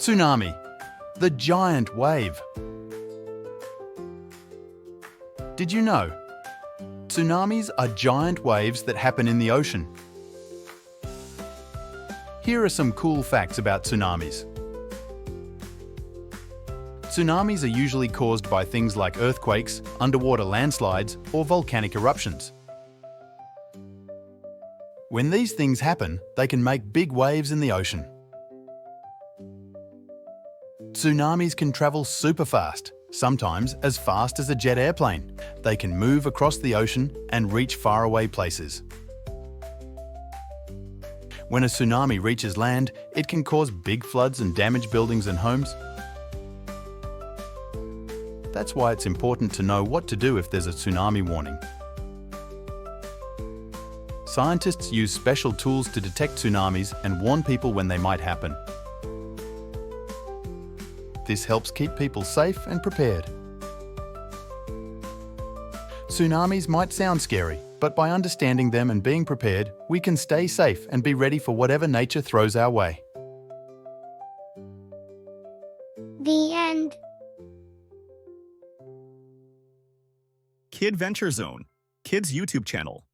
Tsunami, the giant wave. Did you know? Tsunamis are giant waves that happen in the ocean. Here are some cool facts about tsunamis. Tsunamis are usually caused by things like earthquakes, underwater landslides, or volcanic eruptions. When these things happen, they can make big waves in the ocean. Tsunamis can travel super fast, sometimes as fast as a jet airplane. They can move across the ocean and reach faraway places. When a tsunami reaches land, it can cause big floods and damage buildings and homes. That's why it's important to know what to do if there's a tsunami warning. Scientists use special tools to detect tsunamis and warn people when they might happen. This helps keep people safe and prepared. Tsunamis might sound scary, but by understanding them and being prepared, we can stay safe and be ready for whatever nature throws our way. The end. Kidventure Zone, Kids YouTube channel.